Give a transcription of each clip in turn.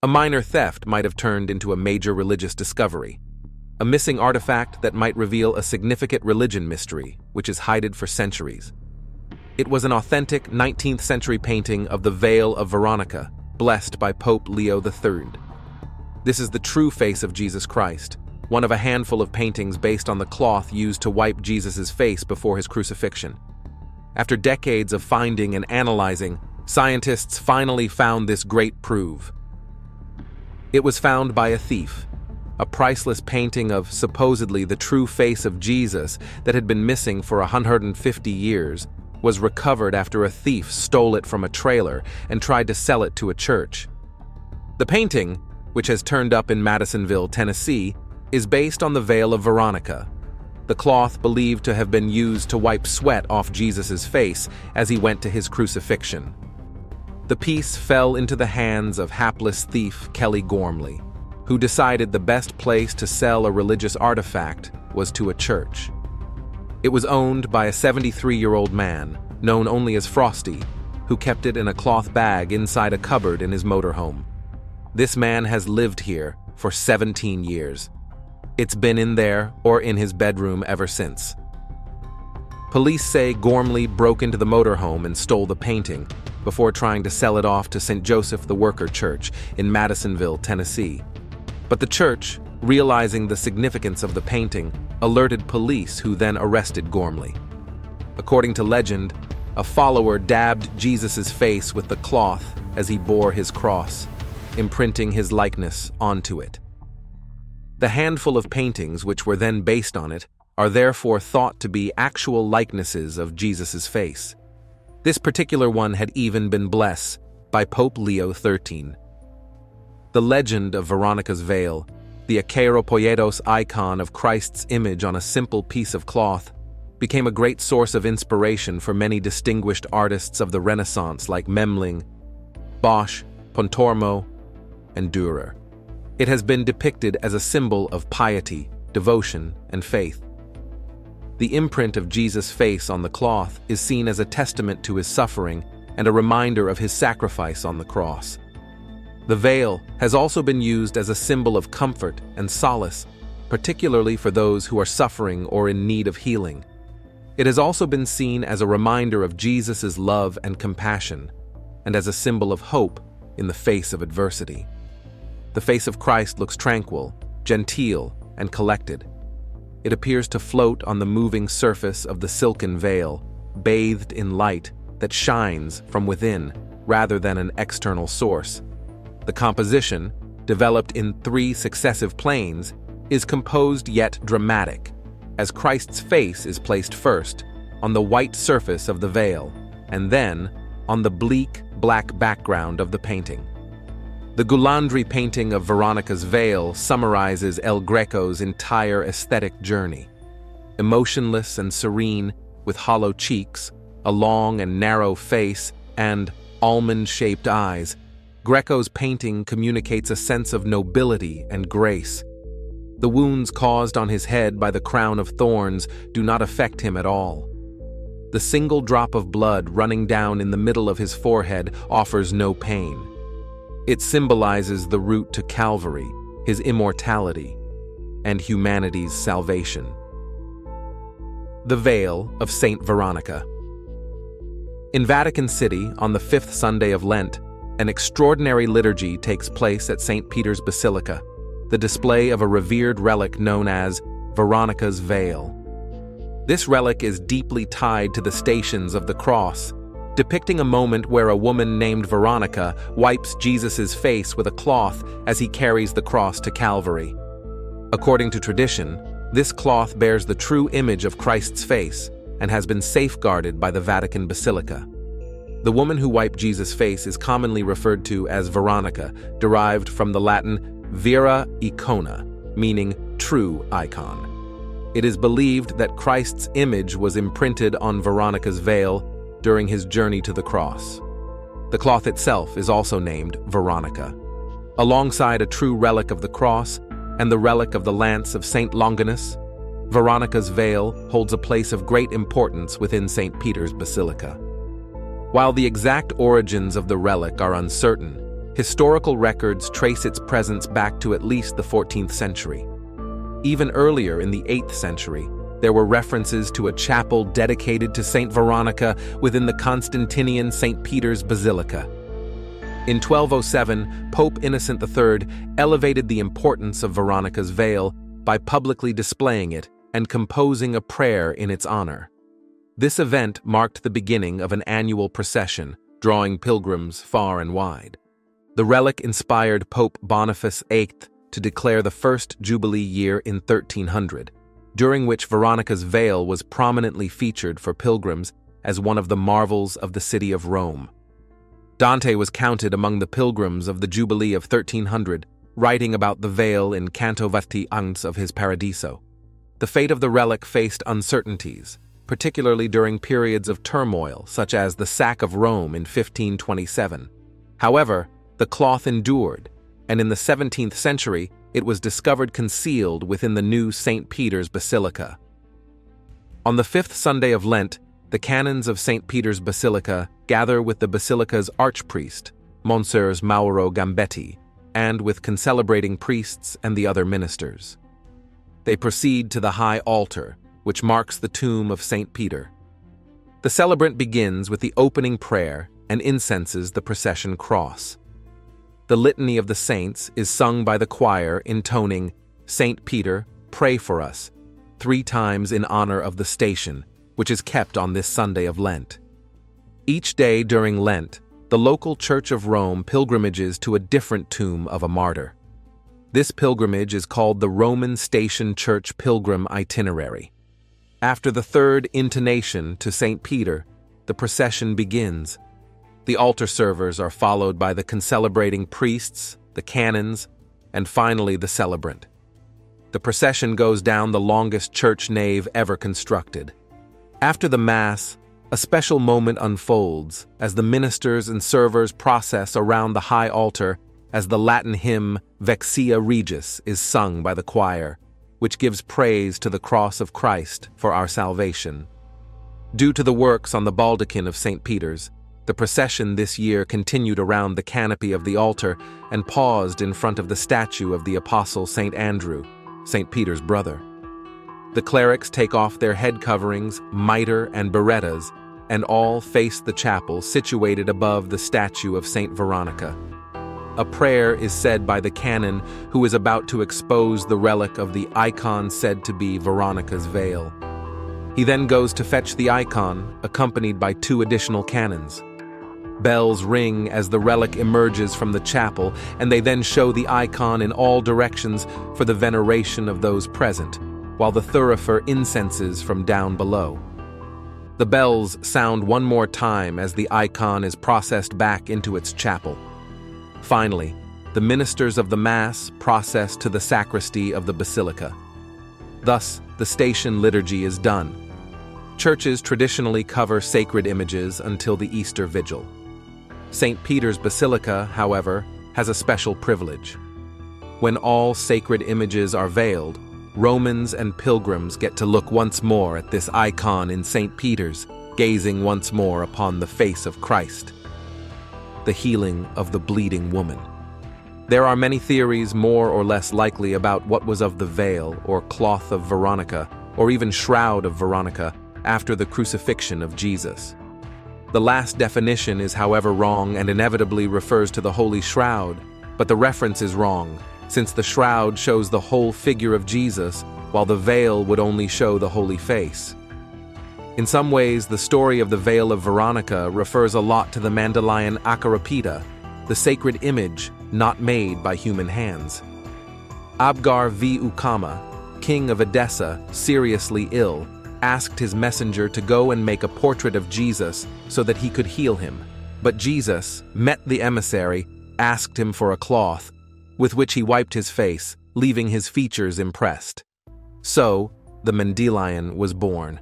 A minor theft might have turned into a major religious discovery, a missing artifact that might reveal a significant religion mystery which is hidden for centuries. It was an authentic 19th century painting of the Veil of Veronica, blessed by Pope Leo III. This is the true face of Jesus Christ, one of a handful of paintings based on the cloth used to wipe Jesus' face before his crucifixion. After decades of finding and analyzing, scientists finally found this great proof. It was found by a thief. A priceless painting of supposedly the true face of Jesus that had been missing for 150 years was recovered after a thief stole it from a trailer and tried to sell it to a church. The painting, which has turned up in Madisonville, Tennessee, is based on the Veil of Veronica, the cloth believed to have been used to wipe sweat off Jesus' face as he went to his crucifixion. The piece fell into the hands of hapless thief Kelly Gormley, who decided the best place to sell a religious artifact was to a church. It was owned by a 73-year-old man, known only as Frosty, who kept it in a cloth bag inside a cupboard in his motorhome. This man has lived here for 17 years. It's been in there or in his bedroom ever since. Police say Gormley broke into the motorhome and stole the painting before trying to sell it off to St. Joseph the Worker Church in Madisonville, Tennessee. But the church, realizing the significance of the painting, alerted police who then arrested Gormley. According to legend, a follower dabbed Jesus' face with the cloth as he bore his cross, imprinting his likeness onto it. The handful of paintings which were then based on it are therefore thought to be actual likenesses of Jesus' face. This particular one had even been blessed by Pope Leo XIII. The legend of Veronica's veil, the Akeiropoietos icon of Christ's image on a simple piece of cloth, became a great source of inspiration for many distinguished artists of the Renaissance like Memling, Bosch, Pontormo, and Dürer. It has been depicted as a symbol of piety, devotion, and faith. The imprint of Jesus' face on the cloth is seen as a testament to his suffering and a reminder of his sacrifice on the cross. The veil has also been used as a symbol of comfort and solace, particularly for those who are suffering or in need of healing. It has also been seen as a reminder of Jesus' love and compassion, and as a symbol of hope in the face of adversity. The face of Christ looks tranquil, genteel, and collected. It appears to float on the moving surface of the silken veil, bathed in light that shines from within rather than an external source. The composition, developed in 3 successive planes, is composed yet dramatic, as Christ's face is placed first on the white surface of the veil, and then on the bleak black background of the painting. The Gulandri painting of Veronica's veil summarizes El Greco's entire aesthetic journey. Emotionless and serene, with hollow cheeks, a long and narrow face, and almond-shaped eyes, Greco's painting communicates a sense of nobility and grace. The wounds caused on his head by the crown of thorns do not affect him at all. The single drop of blood running down in the middle of his forehead offers no pain. It symbolizes the route to Calvary, his immortality, and humanity's salvation. The Veil of Saint Veronica. In Vatican City, on the 5th Sunday of Lent, an extraordinary liturgy takes place at St. Peter's Basilica, the display of a revered relic known as Veronica's Veil. This relic is deeply tied to the Stations of the Cross, depicting a moment where a woman named Veronica wipes Jesus' face with a cloth as he carries the cross to Calvary. According to tradition, this cloth bears the true image of Christ's face and has been safeguarded by the Vatican Basilica. The woman who wiped Jesus' face is commonly referred to as Veronica, derived from the Latin vera icona, meaning true icon. It is believed that Christ's image was imprinted on Veronica's veil during his journey to the cross. The cloth itself is also named Veronica. Alongside a true relic of the cross and the relic of the lance of St. Longinus, Veronica's veil holds a place of great importance within St. Peter's Basilica. While the exact origins of the relic are uncertain, Historical records trace its presence back to at least the 14th century. Even earlier in the 8th century, there were references to a chapel dedicated to Saint Veronica within the Constantinian St. Peter's Basilica. In 1207, Pope Innocent III elevated the importance of Veronica's veil by publicly displaying it and composing a prayer in its honor. This event marked the beginning of an annual procession, drawing pilgrims far and wide. The relic inspired Pope Boniface VIII to declare the first Jubilee year in 1300, during which Veronica's veil was prominently featured for pilgrims as one of the marvels of the city of Rome. Dante was counted among the pilgrims of the Jubilee of 1300, writing about the veil in Canto 20 of his Paradiso. The fate of the relic faced uncertainties, particularly during periods of turmoil such as the sack of Rome in 1527. However, the cloth endured, and in the 17th century it was discovered concealed within the new St. Peter's Basilica. On the 5th Sunday of Lent, the canons of St. Peter's Basilica gather with the basilica's archpriest, Monsignor Mauro Gambetti, and with concelebrating priests and the other ministers. They proceed to the high altar, which marks the tomb of St. Peter. The celebrant begins with the opening prayer and incenses the procession cross. The Litany of the Saints is sung by the choir intoning, "Saint Peter, pray for us," 3 times in honor of the station, which is kept on this Sunday of Lent. Each day during Lent, the local Church of Rome pilgrimages to a different tomb of a martyr. This pilgrimage is called the Roman Station Church Pilgrim Itinerary. After the 3rd intonation to St. Peter, the procession begins. The altar servers are followed by the concelebrating priests, the canons, and finally the celebrant. The procession goes down the longest church nave ever constructed. After the Mass, a special moment unfolds as the ministers and servers process around the high altar as the Latin hymn Vexia Regis is sung by the choir, which gives praise to the cross of Christ for our salvation. Due to the works on the baldachin of St. Peter's, the procession this year continued around the canopy of the altar and paused in front of the statue of the Apostle St. Andrew, St. Peter's brother. The clerics take off their head coverings, mitre, and berettas, and all face the chapel situated above the statue of St. Veronica. A prayer is said by the canon who is about to expose the relic of the icon said to be Veronica's veil. He then goes to fetch the icon, accompanied by 2 additional canons. Bells ring as the relic emerges from the chapel, and they then show the icon in all directions for the veneration of those present, while the thurifer incenses from down below. The bells sound one more time as the icon is processed back into its chapel. Finally, the ministers of the Mass process to the sacristy of the basilica. Thus, the station liturgy is done. Churches traditionally cover sacred images until the Easter Vigil. St. Peter's Basilica, however, has a special privilege. When all sacred images are veiled, Romans and pilgrims get to look once more at this icon in St. Peter's, gazing once more upon the face of Christ. The healing of the bleeding woman. There are many theories more or less likely about what was of the veil or cloth of Veronica, or even shroud of Veronica, after the crucifixion of Jesus. The last definition is, however, wrong and inevitably refers to the Holy Shroud, but the reference is wrong, since the shroud shows the whole figure of Jesus, while the veil would only show the holy face. In some ways, the story of the veil of Veronica refers a lot to the Mandalayan Akarapita, the sacred image not made by human hands. Abgar V. Ukama, king of Edessa, seriously ill, asked his messenger to go and make a portrait of Jesus so that he could heal him. But Jesus met the emissary, asked him for a cloth, with which he wiped his face, leaving his features impressed. So, the Mandalayan was born.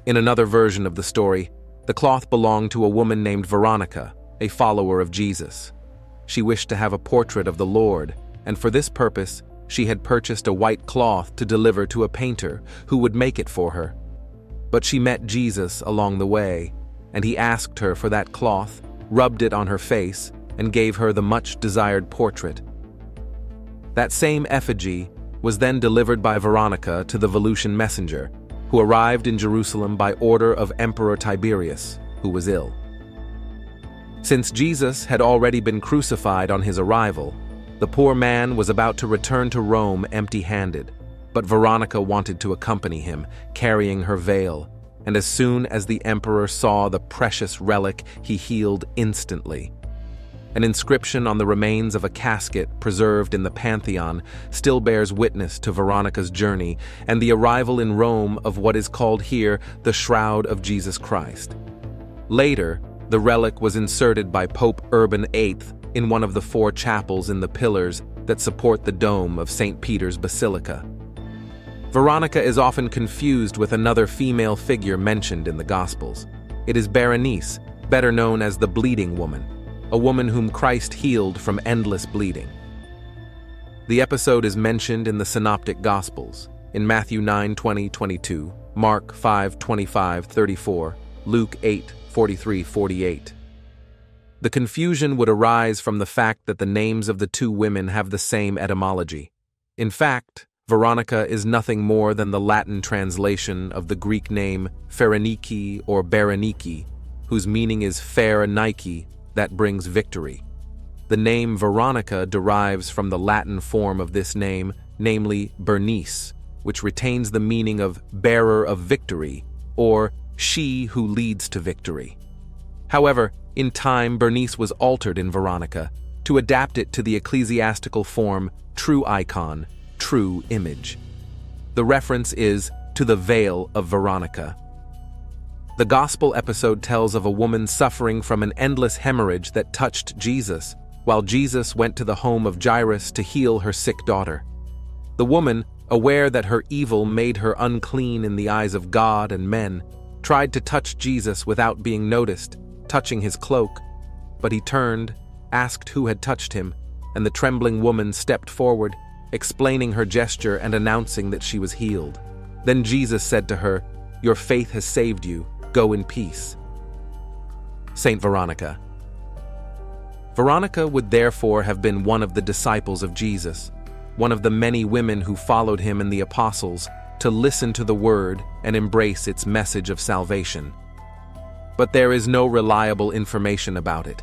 In another version of the story, the cloth belonged to a woman named Veronica, a follower of Jesus. She wished to have a portrait of the Lord, and for this purpose, she had purchased a white cloth to deliver to a painter who would make it for her. But she met Jesus along the way, and he asked her for that cloth, rubbed it on her face, and gave her the much-desired portrait. That same effigy was then delivered by Veronica to the Volusian messenger, who arrived in Jerusalem by order of Emperor Tiberius, who was ill. Since Jesus had already been crucified on his arrival, the poor man was about to return to Rome empty-handed, but Veronica wanted to accompany him, carrying her veil, and as soon as the emperor saw the precious relic, he healed instantly. An inscription on the remains of a casket preserved in the Pantheon still bears witness to Veronica's journey and the arrival in Rome of what is called here the Shroud of Jesus Christ. Later, the relic was inserted by Pope Urban VIII in one of the 4 chapels in the pillars that support the dome of St. Peter's Basilica. Veronica is often confused with another female figure mentioned in the Gospels. It is Berenice, better known as the Bleeding Woman, a woman whom Christ healed from endless bleeding. The episode is mentioned in the Synoptic Gospels, in Matthew 9:20-22, Mark 5:25-34, Luke 8:43-48. The confusion would arise from the fact that the names of the 2 women have the same etymology. In fact, Veronica is nothing more than the Latin translation of the Greek name Pherenike or Berenike, whose meaning is fair Nike, that brings victory. The name Veronica derives from the Latin form of this name, namely Bernice, which retains the meaning of bearer of victory, or she who leads to victory. However, in time Bernice was altered in Veronica to adapt it to the ecclesiastical form true icon, true image. The reference is to the veil of Veronica. The Gospel episode tells of a woman suffering from an endless hemorrhage that touched Jesus, while Jesus went to the home of Jairus to heal her sick daughter. The woman, aware that her evil made her unclean in the eyes of God and men, tried to touch Jesus without being noticed, touching his cloak, but he turned, asked who had touched him, and the trembling woman stepped forward, explaining her gesture and announcing that she was healed. Then Jesus said to her, "Your faith has saved you. Go in peace." Saint Veronica. Veronica would therefore have been one of the disciples of Jesus, one of the many women who followed him and the apostles to listen to the word and embrace its message of salvation. But there is no reliable information about it,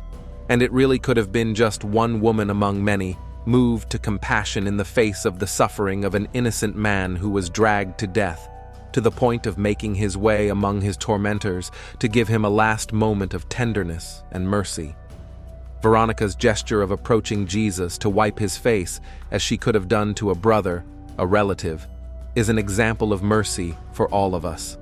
and it really could have been just one woman among many, moved to compassion in the face of the suffering of an innocent man who was dragged to death, to the point of making his way among his tormentors to give him a last moment of tenderness and mercy. Veronica's gesture of approaching Jesus to wipe his face, as she could have done to a brother, a relative, is an example of mercy for all of us.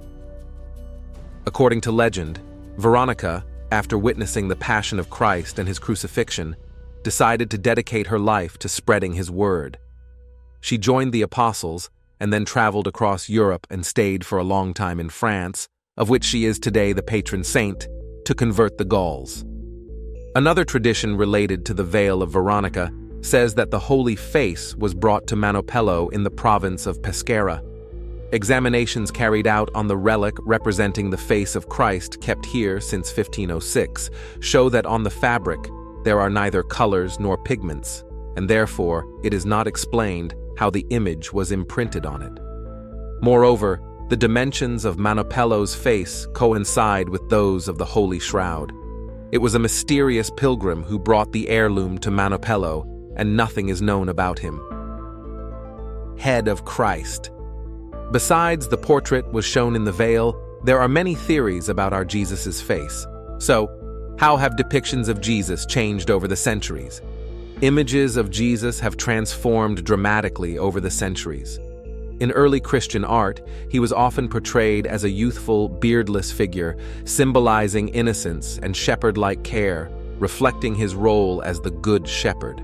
According to legend, Veronica, after witnessing the Passion of Christ and his crucifixion, decided to dedicate her life to spreading his word. She joined the apostles and then traveled across Europe and stayed for a long time in France, of which she is today the patron saint, to convert the Gauls. Another tradition related to the veil of Veronica says that the Holy Face was brought to Manopello in the province of Pescara. Examinations carried out on the relic representing the face of Christ kept here since 1506 show that on the fabric there are neither colors nor pigments, and therefore it is not explained how the image was imprinted on it. Moreover, the dimensions of Manopello's face coincide with those of the Holy Shroud. It was a mysterious pilgrim who brought the heirloom to Manopello, and nothing is known about him. Head of Christ. Besides the portrait was shown in the veil, there are many theories about our Jesus's face. So, how have depictions of Jesus changed over the centuries? Images of Jesus have transformed dramatically over the centuries. In early Christian art, he was often portrayed as a youthful, beardless figure, symbolizing innocence and shepherd-like care, reflecting his role as the Good Shepherd.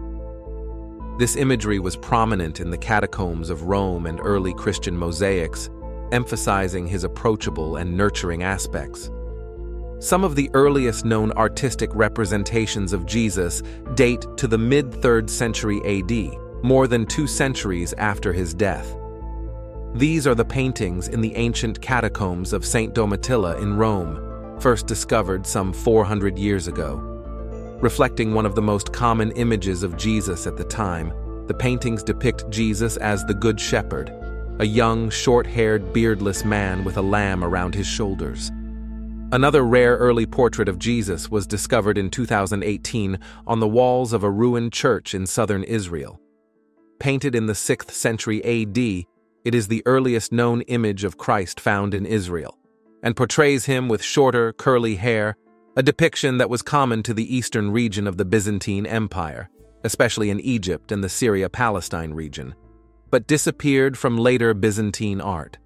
This imagery was prominent in the catacombs of Rome and early Christian mosaics, emphasizing his approachable and nurturing aspects. Some of the earliest known artistic representations of Jesus date to the mid-3rd century AD, more than 2 centuries after his death. These are the paintings in the ancient catacombs of St. Domitilla in Rome, first discovered some 400 years ago. reflecting one of the most common images of Jesus at the time. The paintings depict Jesus as the Good Shepherd, a young, short-haired, beardless man with a lamb around his shoulders. Another rare early portrait of Jesus was discovered in 2018 on the walls of a ruined church in southern Israel. Painted in the 6th century AD, it is the earliest known image of Christ found in Israel, and portrays him with shorter, curly hair, a depiction that was common to the eastern region of the Byzantine Empire, especially in Egypt and the Syria-Palestine region, but disappeared from later Byzantine art.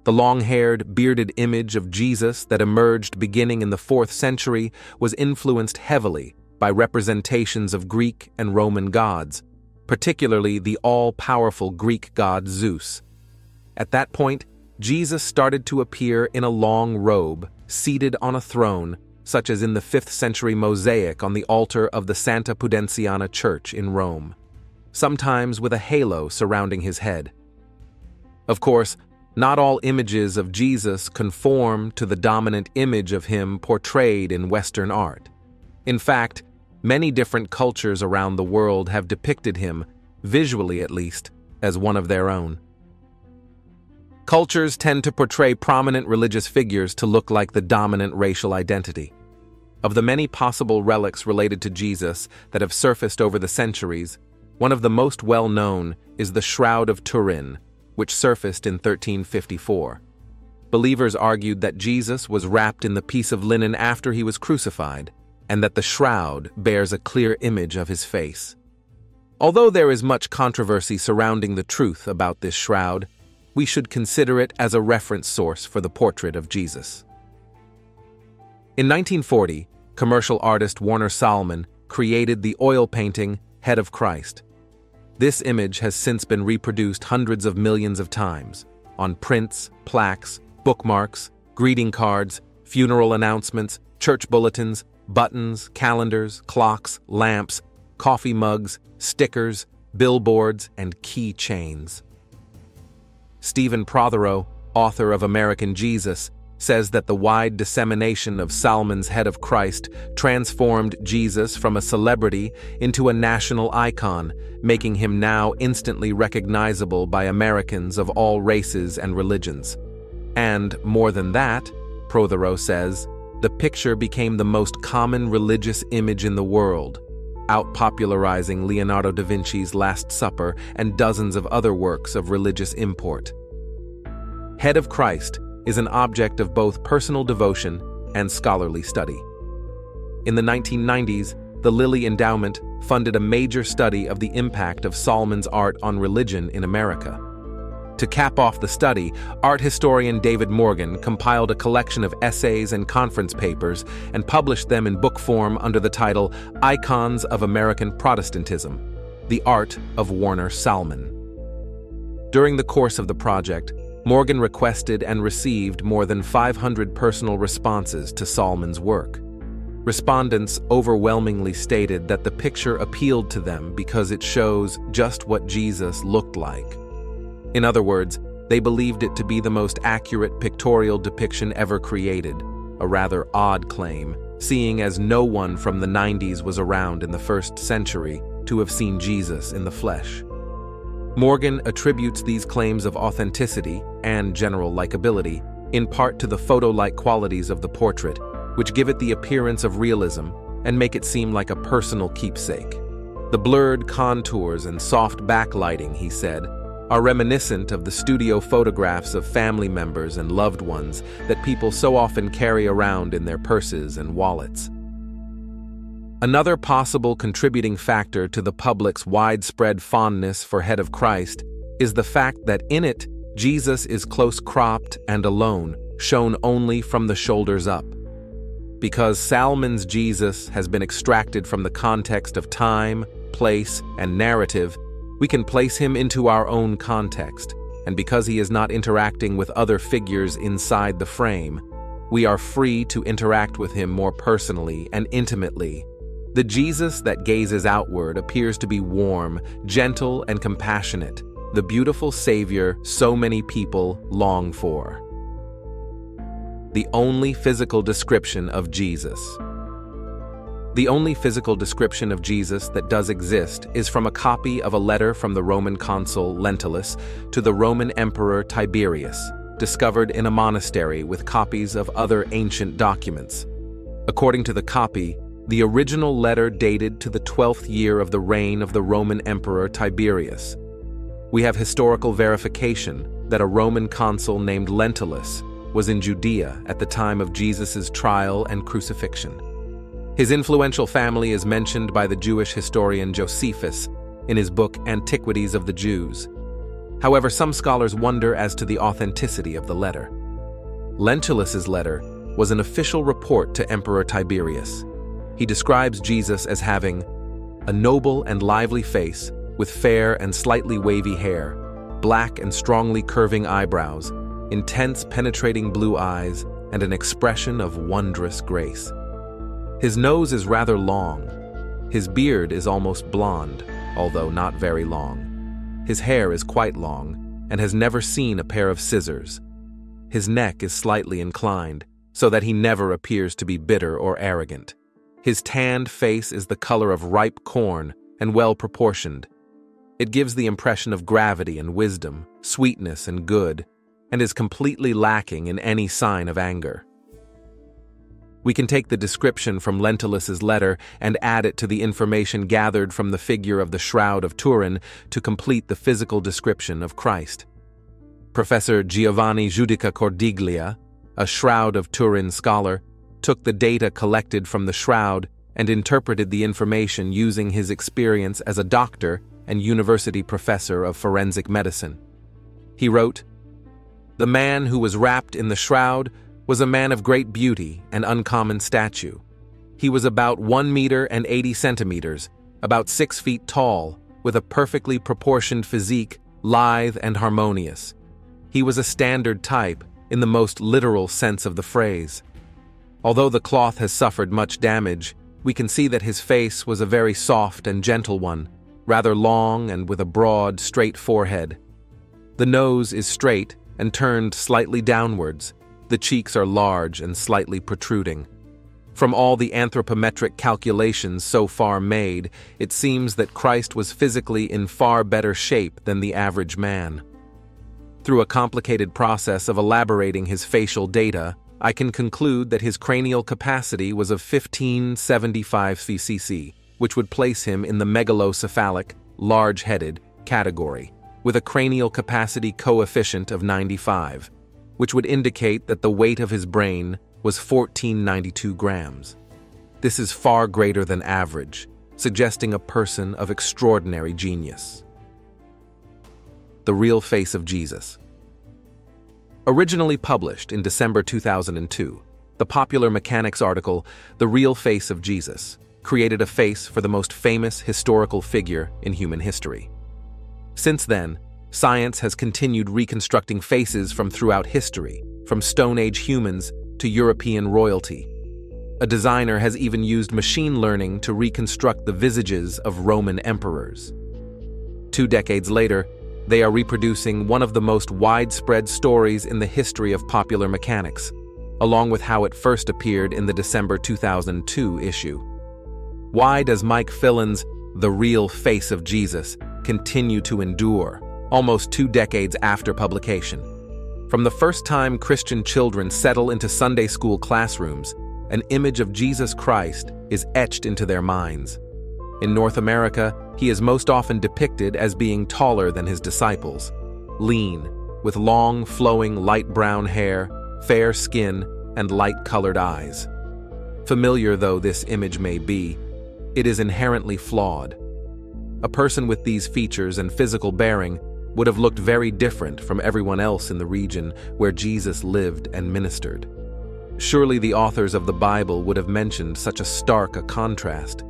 The long-haired, bearded image of Jesus that emerged beginning in the 4th century was influenced heavily by representations of Greek and Roman gods, particularly the all-powerful Greek god Zeus. At that point, Jesus started to appear in a long robe, seated on a throne, such as in the 5th century mosaic on the altar of the Santa Pudenziana Church in Rome, sometimes with a halo surrounding his head. Of course, not all images of Jesus conform to the dominant image of him portrayed in Western art. In fact, many different cultures around the world have depicted him, visually at least, as one of their own. Cultures tend to portray prominent religious figures to look like the dominant racial identity. Of the many possible relics related to Jesus that have surfaced over the centuries, one of the most well-known is the Shroud of Turin, which surfaced in 1354. Believers argued that Jesus was wrapped in the piece of linen after he was crucified, and that the shroud bears a clear image of his face. Although there is much controversy surrounding the truth about this shroud, we should consider it as a reference source for the portrait of Jesus. In 1940, commercial artist Warner Salmon created the oil painting Head of Christ. This image has since been reproduced hundreds of millions of times on prints, plaques, bookmarks, greeting cards, funeral announcements, church bulletins, buttons, calendars, clocks, lamps, coffee mugs, stickers, billboards, and keychains. Stephen Prothero, author of American Jesus, says that the wide dissemination of Salmon's Head of Christ transformed Jesus from a celebrity into a national icon, making him now instantly recognizable by Americans of all races and religions. And, more than that, Prothero says, the picture became the most common religious image in the world, out-popularizing Leonardo da Vinci's Last Supper and dozens of other works of religious import. Head of Christ is an object of both personal devotion and scholarly study. In the 1990s, the Lilly Endowment funded a major study of the impact of Salmon's art on religion in America. To cap off the study, art historian David Morgan compiled a collection of essays and conference papers and published them in book form under the title Icons of American Protestantism: The Art of Warner Salmon. During the course of the project, Morgan requested and received more than 500 personal responses to Salmon's work. Respondents overwhelmingly stated that the picture appealed to them because it shows just what Jesus looked like. In other words, they believed it to be the most accurate pictorial depiction ever created, a rather odd claim, seeing as no one from the 90s was around in the 1st century to have seen Jesus in the flesh. Morgan attributes these claims of authenticity and general likability in part to the photo-like qualities of the portrait, which give it the appearance of realism and make it seem like a personal keepsake. The blurred contours and soft backlighting, he said, are reminiscent of the studio photographs of family members and loved ones that people so often carry around in their purses and wallets. Another possible contributing factor to the public's widespread fondness for Head of Christ is the fact that in it, Jesus is close-cropped and alone, shown only from the shoulders up. Because Salmon's Jesus has been extracted from the context of time, place, and narrative, we can place him into our own context, and because he is not interacting with other figures inside the frame, we are free to interact with him more personally and intimately. The Jesus that gazes outward appears to be warm, gentle, and compassionate, the beautiful Savior so many people long for. The only physical description of Jesus. The only physical description of Jesus that does exist is from a copy of a letter from the Roman consul Lentulus to the Roman Emperor Tiberius, discovered in a monastery with copies of other ancient documents. According to the copy, the original letter dated to the 12th year of the reign of the Roman Emperor Tiberius. We have historical verification that a Roman consul named Lentulus was in Judea at the time of Jesus' trial and crucifixion. His influential family is mentioned by the Jewish historian Josephus in his book Antiquities of the Jews. However, some scholars wonder as to the authenticity of the letter. Lentulus's letter was an official report to Emperor Tiberius. He describes Jesus as having a noble and lively face with fair and slightly wavy hair, black and strongly curving eyebrows, intense penetrating blue eyes, and an expression of wondrous grace. His nose is rather long. His beard is almost blonde, although not very long. His hair is quite long and has never seen a pair of scissors. His neck is slightly inclined, so that he never appears to be bitter or arrogant. His tanned face is the color of ripe corn and well-proportioned. It gives the impression of gravity and wisdom, sweetness and good, and is completely lacking in any sign of anger. We can take the description from Lentulus's letter and add it to the information gathered from the figure of the Shroud of Turin to complete the physical description of Christ. Professor Giovanni Giudica Cordiglia, a Shroud of Turin scholar, took the data collected from the shroud and interpreted the information using his experience as a doctor and university professor of forensic medicine. He wrote, "The man who was wrapped in the shroud was a man of great beauty and uncommon stature. He was about 1 meter and 80 centimeters, about 6 feet tall, with a perfectly proportioned physique, lithe and harmonious. He was a standard type in the most literal sense of the phrase. Although the cloth has suffered much damage, we can see that his face was a very soft and gentle one, rather long and with a broad, straight forehead. The nose is straight and turned slightly downwards. The cheeks are large and slightly protruding. From all the anthropometric calculations so far made, it seems that Christ was physically in far better shape than the average man. Through a complicated process of elaborating his facial data, I can conclude that his cranial capacity was of 1575 cc, which would place him in the megalocephalic, large-headed category, with a cranial capacity coefficient of 95. Which would indicate that the weight of his brain was 1492 grams. This is far greater than average, suggesting a person of extraordinary genius. The Real Face of Jesus. Originally published in December 2002, the popular mechanics article, The Real Face of Jesus, created a face for the most famous historical figure in human history. Since then, science has continued reconstructing faces from throughout history, from Stone Age humans to European royalty. A designer has even used machine learning to reconstruct the visages of Roman emperors. 2 decades later, they are reproducing one of the most widespread stories in the history of popular mechanics, along with how it first appeared in the December 2002 issue. Why does Mike Fillin's The Real Face of Jesus continue to endure, almost 2 decades after publication? From the first time Christian children settle into Sunday school classrooms, an image of Jesus Christ is etched into their minds. In North America, he is most often depicted as being taller than his disciples, lean, with long, flowing light brown hair, fair skin, and light-colored eyes. Familiar though this image may be, it is inherently flawed. A person with these features and physical bearing would have looked very different from everyone else in the region where Jesus lived and ministered. Surely the authors of the Bible would have mentioned such a stark a contrast.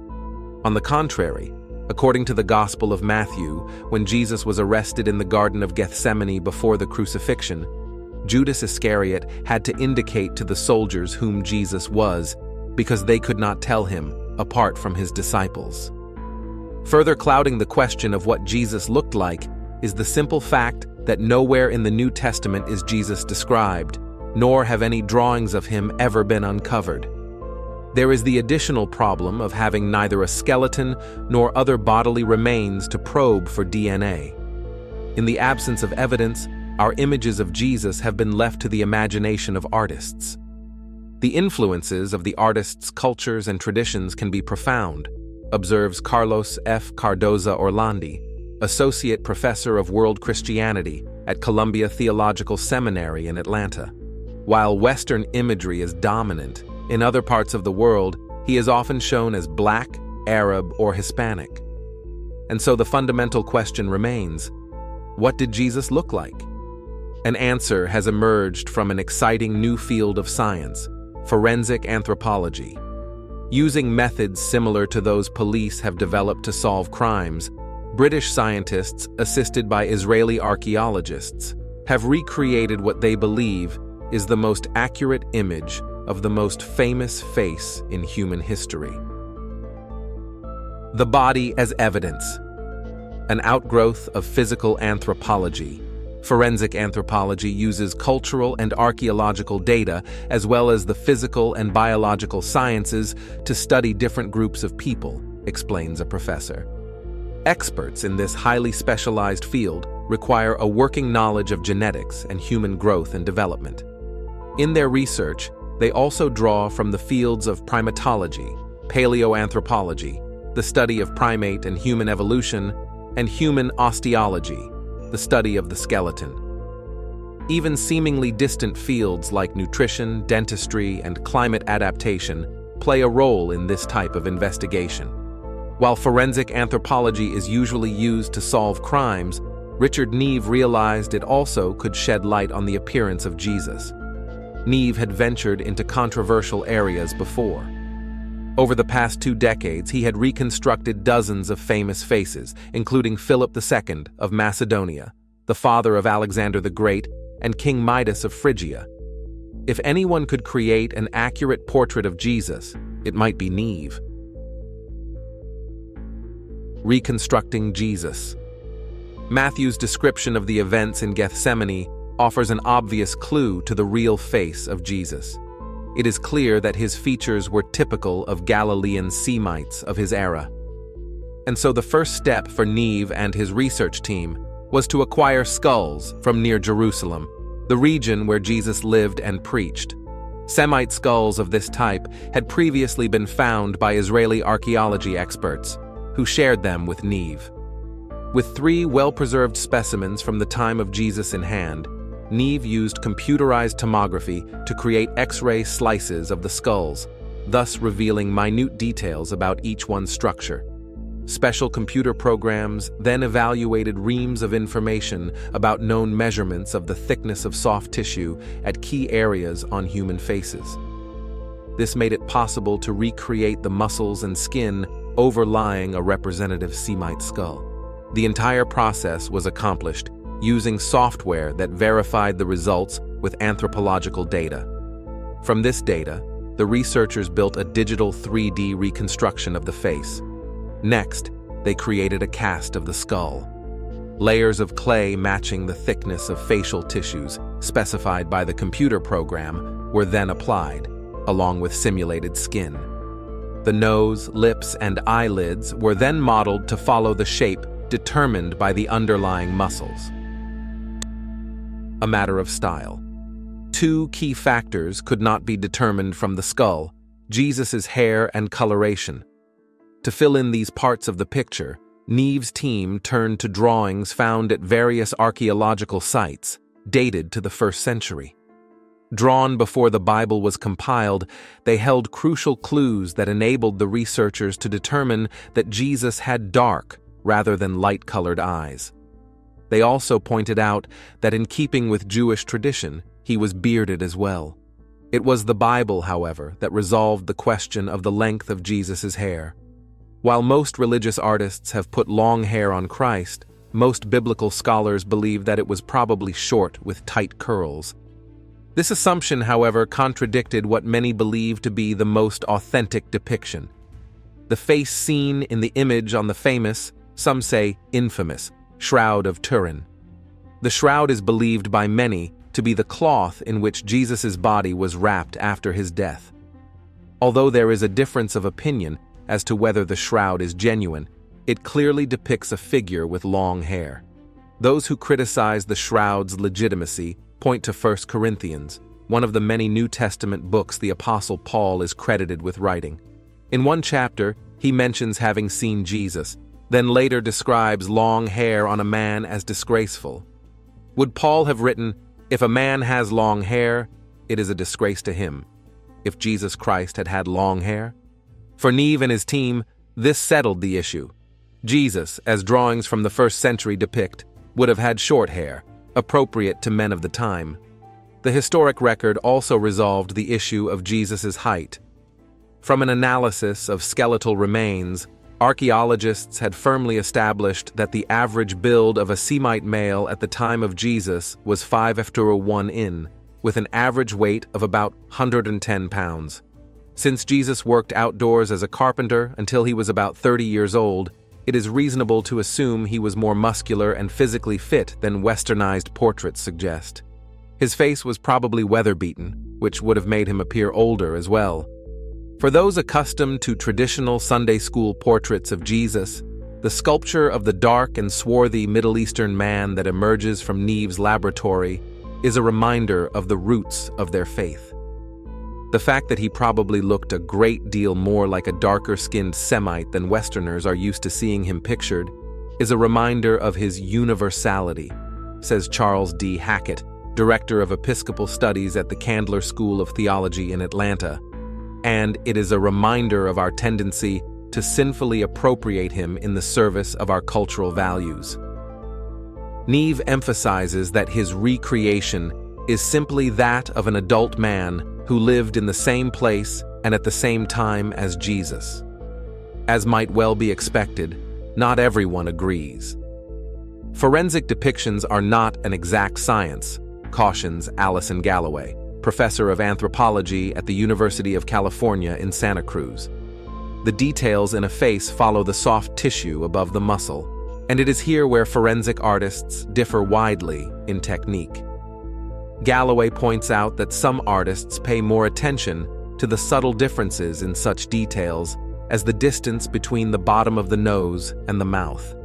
On the contrary, according to the Gospel of Matthew, when Jesus was arrested in the Garden of Gethsemane before the crucifixion, Judas Iscariot had to indicate to the soldiers whom Jesus was, because they could not tell him apart from his disciples. Further clouding the question of what Jesus looked like is the simple fact that nowhere in the New Testament is Jesus described, nor have any drawings of him ever been uncovered. There is the additional problem of having neither a skeleton nor other bodily remains to probe for DNA. In the absence of evidence, our images of Jesus have been left to the imagination of artists. The influences of the artists' cultures and traditions can be profound, observes Carlos F. Cardoza Orlandi, Associate Professor of World Christianity at Columbia Theological Seminary in Atlanta. While Western imagery is dominant, in other parts of the world, he is often shown as Black, Arab, or Hispanic. And so the fundamental question remains, what did Jesus look like? An answer has emerged from an exciting new field of science, forensic anthropology. Using methods similar to those police have developed to solve crimes, British scientists, assisted by Israeli archaeologists, have recreated what they believe is the most accurate image of the most famous face in human history. The body as evidence. An outgrowth of physical anthropology. Forensic anthropology uses cultural and archaeological data, as well as the physical and biological sciences, to study different groups of people, explains a professor. Experts in this highly specialized field require a working knowledge of genetics and human growth and development. In their research, they also draw from the fields of primatology, paleoanthropology, the study of primate and human evolution, and human osteology, the study of the skeleton. Even seemingly distant fields like nutrition, dentistry, and climate adaptation play a role in this type of investigation. While forensic anthropology is usually used to solve crimes, Richard Neve realized it also could shed light on the appearance of Jesus. Neve had ventured into controversial areas before. Over the past 2 decades, he had reconstructed dozens of famous faces, including Philip II of Macedonia, the father of Alexander the Great, and King Midas of Phrygia. If anyone could create an accurate portrait of Jesus, it might be Neve. Reconstructing Jesus. Matthew's description of the events in Gethsemane offers an obvious clue to the real face of Jesus. It is clear that his features were typical of Galilean Semites of his era. And so the first step for Neve and his research team was to acquire skulls from near Jerusalem, the region where Jesus lived and preached. Semite skulls of this type had previously been found by Israeli archaeology experts, who shared them with Neve. With 3 well-preserved specimens from the time of Jesus in hand, Neve used computerized tomography to create X-ray slices of the skulls, thus revealing minute details about each one's structure. Special computer programs then evaluated reams of information about known measurements of the thickness of soft tissue at key areas on human faces. This made it possible to recreate the muscles and skin overlying a representative Semite skull. The entire process was accomplished using software that verified the results with anthropological data. From this data, the researchers built a digital 3D reconstruction of the face. Next, they created a cast of the skull. Layers of clay matching the thickness of facial tissues specified by the computer program were then applied, along with simulated skin. The nose, lips, and eyelids were then modeled to follow the shape determined by the underlying muscles. A matter of style. 2 key factors could not be determined from the skull: Jesus' hair and coloration. To fill in these parts of the picture, Neve's team turned to drawings found at various archaeological sites, dated to the 1st century. Drawn before the Bible was compiled, they held crucial clues that enabled the researchers to determine that Jesus had dark rather than light-colored eyes. They also pointed out that in keeping with Jewish tradition, he was bearded as well. It was the Bible, however, that resolved the question of the length of Jesus' hair. While most religious artists have put long hair on Christ, most biblical scholars believe that it was probably short with tight curls. This assumption, however, contradicted what many believe to be the most authentic depiction. The face seen in the image on the famous, some say infamous, Shroud of Turin. The shroud is believed by many to be the cloth in which Jesus' body was wrapped after his death. Although there is a difference of opinion as to whether the shroud is genuine, it clearly depicts a figure with long hair. Those who criticize the shroud's legitimacy point to 1 Corinthians, one of the many New Testament books the Apostle Paul is credited with writing. In one chapter, he mentions having seen Jesus, then later describes long hair on a man as disgraceful. Would Paul have written, "If a man has long hair, it is a disgrace to him," if Jesus Christ had had long hair? For Neve and his team, this settled the issue. Jesus, as drawings from the 1st century depict, would have had short hair, appropriate to men of the time. The historic record also resolved the issue of Jesus' height. From an analysis of skeletal remains, archaeologists had firmly established that the average build of a Semite male at the time of Jesus was 5'1" in, with an average weight of about 110 pounds. Since Jesus worked outdoors as a carpenter until he was about 30 years old, it is reasonable to assume he was more muscular and physically fit than westernized portraits suggest. His face was probably weather-beaten, which would have made him appear older as well. For those accustomed to traditional Sunday school portraits of Jesus, the sculpture of the dark and swarthy Middle Eastern man that emerges from Neve's laboratory is a reminder of the roots of their faith. The fact that he probably looked a great deal more like a darker-skinned Semite than Westerners are used to seeing him pictured is a reminder of his universality, says Charles D. Hackett, Director of Episcopal Studies at the Candler School of Theology in Atlanta, and it is a reminder of our tendency to sinfully appropriate him in the service of our cultural values. Neve emphasizes that his recreation is simply that of an adult man who lived in the same place and at the same time as Jesus. As might well be expected, not everyone agrees. Forensic depictions are not an exact science, cautions Alison Galloway, professor of anthropology at the University of California in Santa Cruz. The details in a face follow the soft tissue above the muscle, and it is here where forensic artists differ widely in technique. Galloway points out that some artists pay more attention to the subtle differences in such details as the distance between the bottom of the nose and the mouth.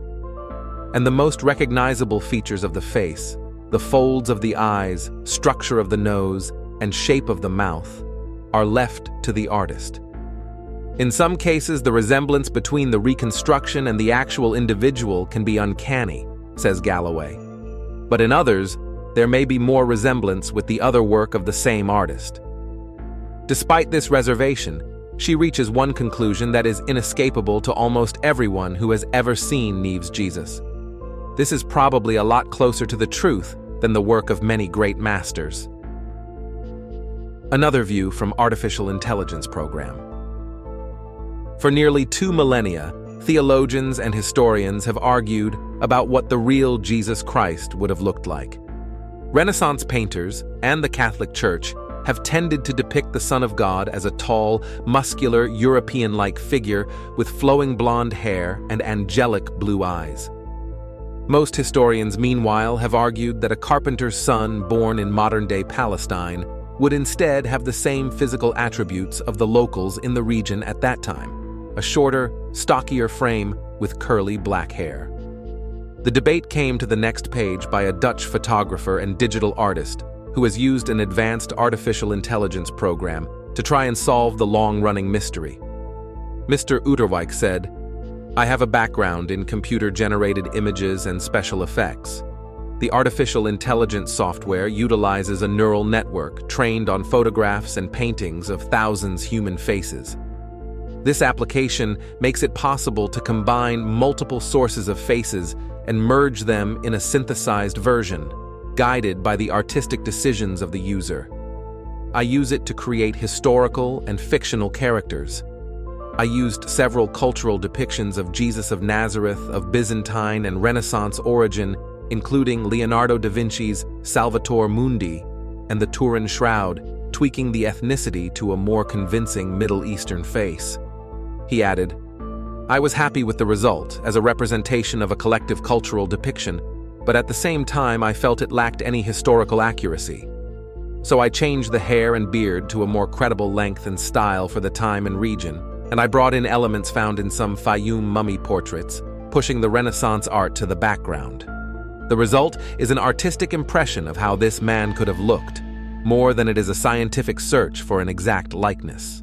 And the most recognizable features of the face, the folds of the eyes, structure of the nose, and shape of the mouth, are left to the artist. In some cases, the resemblance between the reconstruction and the actual individual can be uncanny, says Galloway. But in others, there may be more resemblance with the other work of the same artist. Despite this reservation, she reaches one conclusion that is inescapable to almost everyone who has ever seen Neve's Jesus. This is probably a lot closer to the truth than the work of many great masters. Another view from Artificial Intelligence Program. For nearly 2 millennia, theologians and historians have argued about what the real Jesus Christ would have looked like. Renaissance painters and the Catholic Church have tended to depict the Son of God as a tall, muscular, European-like figure with flowing blonde hair and angelic blue eyes. Most historians, meanwhile, have argued that a carpenter's son born in modern-day Palestine would instead have the same physical attributes of the locals in the region at that time, a shorter, stockier frame with curly black hair. The debate came to the next page by a Dutch photographer and digital artist who has used an advanced artificial intelligence program to try and solve the long-running mystery. Mr. Uterwijk said, "I have a background in computer-generated images and special effects. The artificial intelligence software utilizes a neural network trained on photographs and paintings of thousands of human faces. This application makes it possible to combine multiple sources of faces and merge them in a synthesized version, guided by the artistic decisions of the user. I use it to create historical and fictional characters. I used several cultural depictions of Jesus of Nazareth of Byzantine and Renaissance origin, including Leonardo da Vinci's Salvator Mundi and the Turin Shroud, tweaking the ethnicity to a more convincing Middle Eastern face." He added, "I was happy with the result as a representation of a collective cultural depiction, but at the same time I felt it lacked any historical accuracy. So I changed the hair and beard to a more credible length and style for the time and region, and I brought in elements found in some Fayum mummy portraits, pushing the Renaissance art to the background. The result is an artistic impression of how this man could have looked, more than it is a scientific search for an exact likeness.